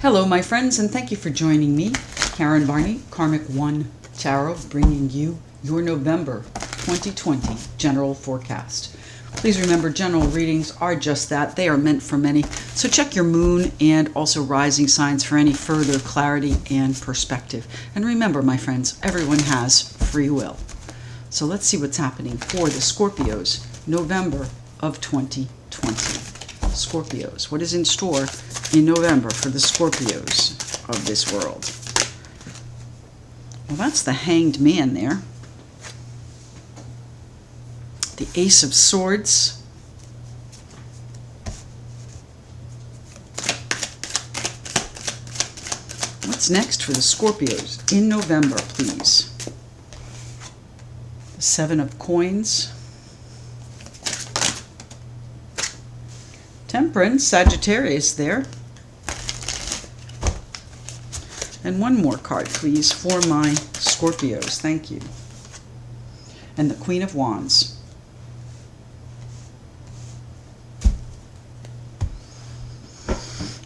Hello, my friends, and thank you for joining me, Karen Varney, Karmic One Tarot, bringing you your November 2020 general forecast. Please remember, general readings are just that. They are meant for many. So check your moon and also rising signs for any further clarity and perspective. And remember, my friends, everyone has free will. So let's see what's happening for the Scorpios, November of 2020. Scorpios, what is in store in November for the Scorpios of this world? Well, that's the Hanged Man there. The Ace of Swords. What's next for the Scorpios in November, please? The Seven of Coins. Temperance, Sagittarius there. And one more card, please, for my Scorpios. Thank you. And the Queen of Wands.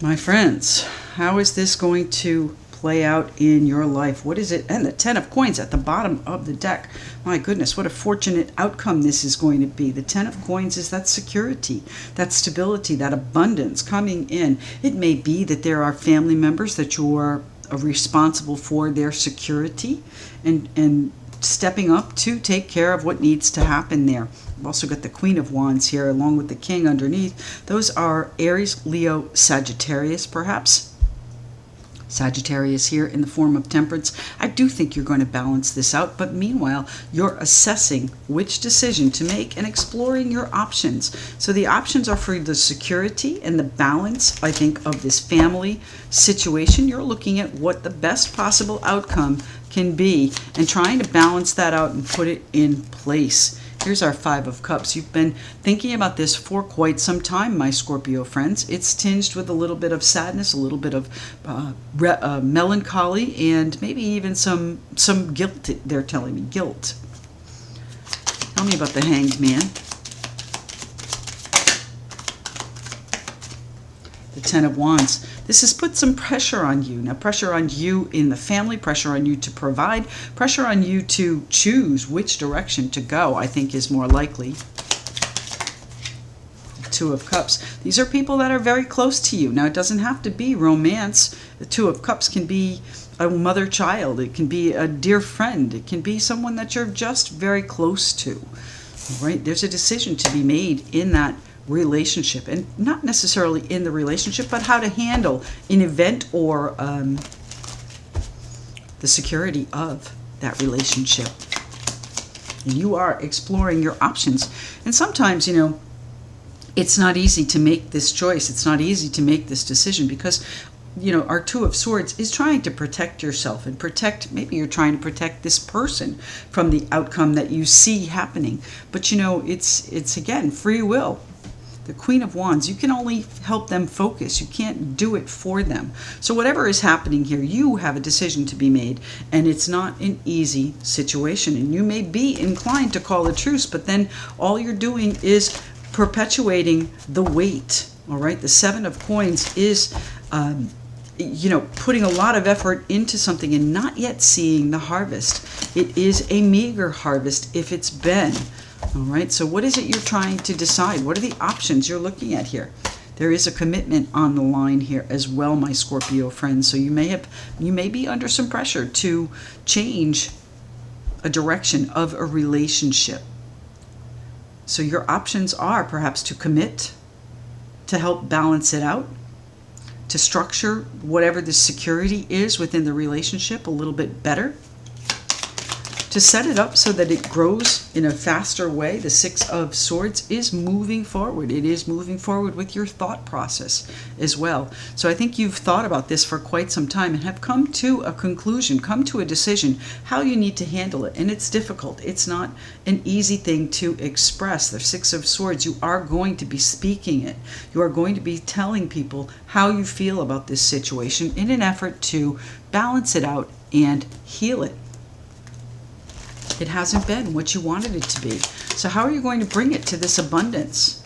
My friends, how is this going to play out in your life? What is it? And the Ten of Coins at the bottom of the deck. My goodness, what a fortunate outcome this is going to be. The Ten of Coins is that security, that stability, that abundance coming in. It may be that there are family members that you are responsible for their security and stepping up to take care of what needs to happen there. We've also got the Queen of Wands here along with the King underneath. Those are Aries, Leo, Sagittarius perhaps. Sagittarius here in the form of Temperance. I do think you're going to balance this out, but meanwhile, you're assessing which decision to make and exploring your options. So the options are for the security and the balance, I think, of this family situation. You're looking at what the best possible outcome can be and trying to balance that out and put it in place. Here's our Five of Cups. You've been thinking about this for quite some time, my Scorpio friends. It's tinged with a little bit of sadness, a little bit of melancholy, and maybe even some guilt. They're telling me guilt. Tell me about the Hanged Man. The Ten of Wands. This has put some pressure on you. Now, pressure on you in the family, pressure on you to provide, pressure on you to choose which direction to go, I think is more likely. Two of Cups. These are people that are very close to you. Now, it doesn't have to be romance. The Two of Cups can be a mother-child. It can be a dear friend. It can be someone that you're just very close to. All right? There's a decision to be made in that relationship, and not necessarily in the relationship, but how to handle an event or the security of that relationship. And you are exploring your options. And sometimes, you know, it's not easy to make this choice. It's not easy to make this decision because, you know, our Two of Swords is trying to protect yourself and protect, maybe you're trying to protect this person from the outcome that you see happening. But, you know, it's again, free will. The Queen of Wands, you can only help them focus. You can't do it for them. So whatever is happening here, you have a decision to be made, and it's not an easy situation. And you may be inclined to call a truce, but then all you're doing is perpetuating the weight. All right, the Seven of Coins is, you know, putting a lot of effort into something and not yet seeing the harvest. It is a meager harvest if it's been. All right, so what is it you're trying to decide? What are the options you're looking at here? There is a commitment on the line here as well, my Scorpio friends. So you may be under some pressure to change a direction of a relationship. So your options are perhaps to commit, to help balance it out, to structure whatever the security is within the relationship a little bit better, to set it up so that it grows in a faster way. The Six of Swords is moving forward. It is moving forward with your thought process as well. So I think you've thought about this for quite some time and have come to a conclusion, come to a decision how you need to handle it. And it's difficult. It's not an easy thing to express. The Six of Swords, you are going to be speaking it. You are going to be telling people how you feel about this situation in an effort to balance it out and heal it. It hasn't been what you wanted it to be. So how are you going to bring it to this abundance?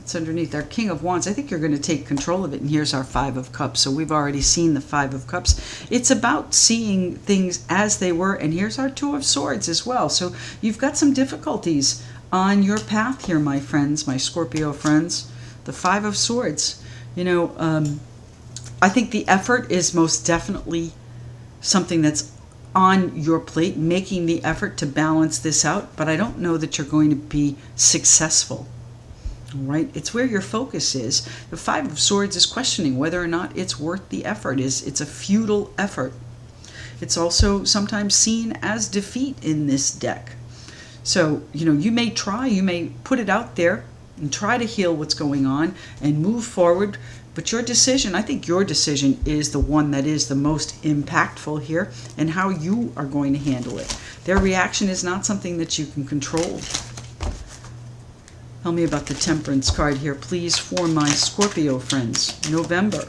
It's underneath our King of Wands. I think you're going to take control of it. And here's our Five of Cups. So we've already seen the Five of Cups. It's about seeing things as they were. And here's our Two of Swords as well. So you've got some difficulties on your path here, my friends, my Scorpio friends. The Five of Swords. You know, I think the effort is most definitely something that's on your plate, making the effort to balance this out. But I don't know that you're going to be successful. All right, it's where your focus is. The Five of Swords is questioning whether or not it's worth the effort. It's a futile effort. It's also sometimes seen as defeat in this deck. So, you know, you may try, you may put it out there and try to heal what's going on and move forward. But your decision, I think your decision is the one that is the most impactful here, and how you are going to handle it. Their reaction is not something that you can control. Tell me about the Temperance card here, please, for my Scorpio friends. November.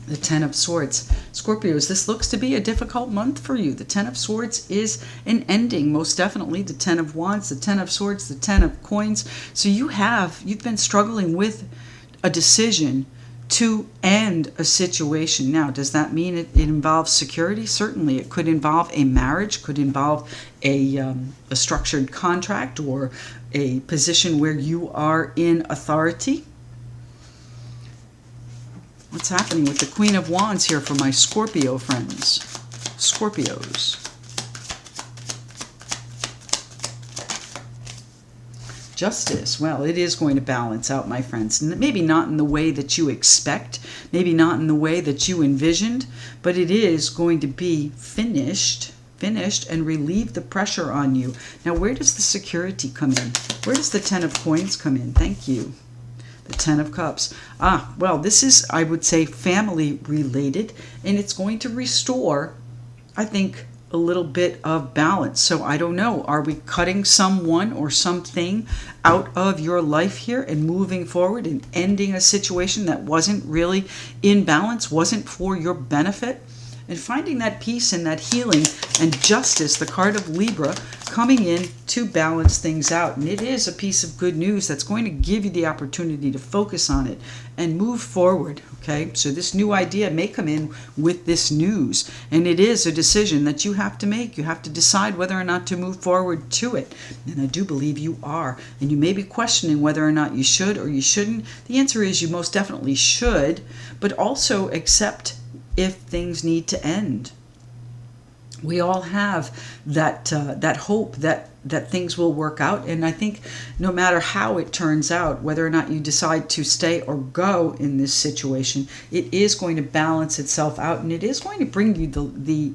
The Ten of Swords. Scorpios, this looks to be a difficult month for you. The Ten of Swords is an ending, most definitely. The Ten of Wands, the Ten of Swords, the Ten of Coins. So you've been struggling with a decision to end a situation. Now, does that mean it involves security? Certainly. It could involve a marriage, could involve a structured contract, or a position where you are in authority. What's happening with the Queen of Wands here for my Scorpio friends? Scorpios. Justice. Well, it is going to balance out, my friends. Maybe not in the way that you expect, maybe not in the way that you envisioned, but it is going to be finished and relieve the pressure on you. Now, where does the security come in? Where does the Ten of Coins come in? Thank you. The Ten of Cups. Well, this is, I would say, family related, and it's going to restore, I think, a little bit of balance. So I don't know, are we cutting someone or something out of your life here and moving forward and ending a situation that wasn't really in balance, wasn't for your benefit? And finding that peace and that healing and justice, the card of Libra, coming in to balance things out. And it is a piece of good news that's going to give you the opportunity to focus on it and move forward, okay? So this new idea may come in with this news, and it is a decision that you have to make. You have to decide whether or not to move forward to it. And I do believe you are. And you may be questioning whether or not you should or you shouldn't. The answer is you most definitely should, but also accept if things need to end. We all have that hope that things will work out, and I think no matter how it turns out, whether or not you decide to stay or go in this situation, it is going to balance itself out, and it is going to bring you the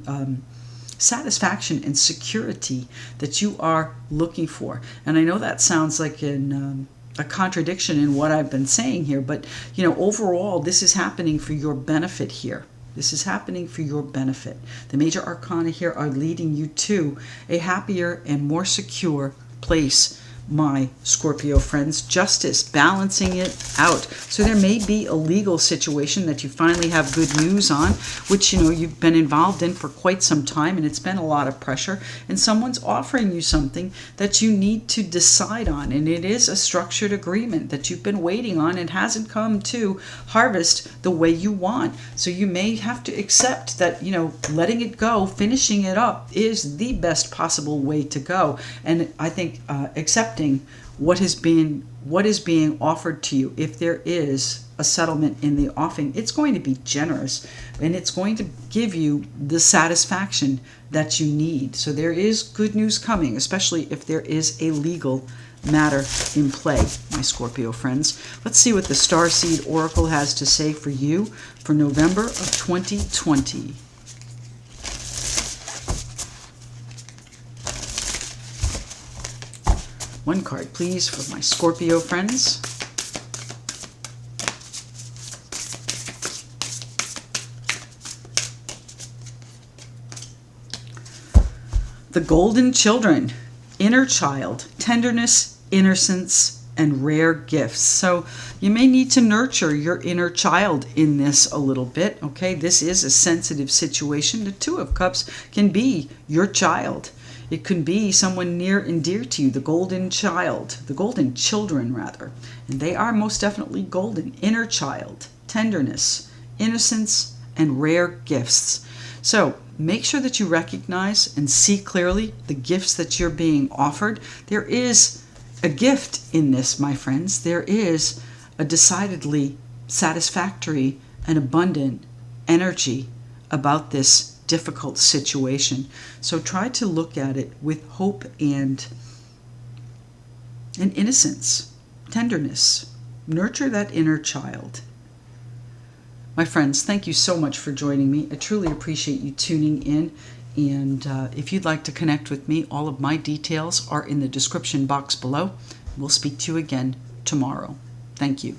satisfaction and security that you are looking for. And I know that sounds like a contradiction in what I've been saying here, but you know, overall, this is happening for your benefit here. This is happening for your benefit. The major arcana here are leading you to a happier and more secure place, my Scorpio friends. Justice, balancing it out. So there may be a legal situation that you finally have good news on, which, you know, you've been involved in for quite some time, and it's been a lot of pressure, and someone's offering you something that you need to decide on, and it is a structured agreement that you've been waiting on and hasn't come to harvest the way you want. So you may have to accept that, you know, letting it go, finishing it up is the best possible way to go. And I think accepting what is being offered to you, if there is a settlement in the offing, it's going to be generous, and it's going to give you the satisfaction that you need. So there is good news coming, especially if there is a legal matter in play, my Scorpio friends. Let's see what the Starseed Oracle has to say for you for November of 2020. One card, please, for my Scorpio friends. The Golden Children, inner child, tenderness, innocence, and rare gifts. So you may need to nurture your inner child in this a little bit, okay? This is a sensitive situation. The Two of Cups can be your child. It can be someone near and dear to you, the golden child, the golden children rather. And they are most definitely golden. Inner child, tenderness, innocence, and rare gifts. So make sure that you recognize and see clearly the gifts that you're being offered. There is a gift in this, my friends. There is a decidedly satisfactory and abundant energy about this difficult situation. So try to look at it with hope and innocence, tenderness. Nurture that inner child. My friends, thank you so much for joining me. I truly appreciate you tuning in. And if you'd like to connect with me, all of my details are in the description box below. We'll speak to you again tomorrow. Thank you.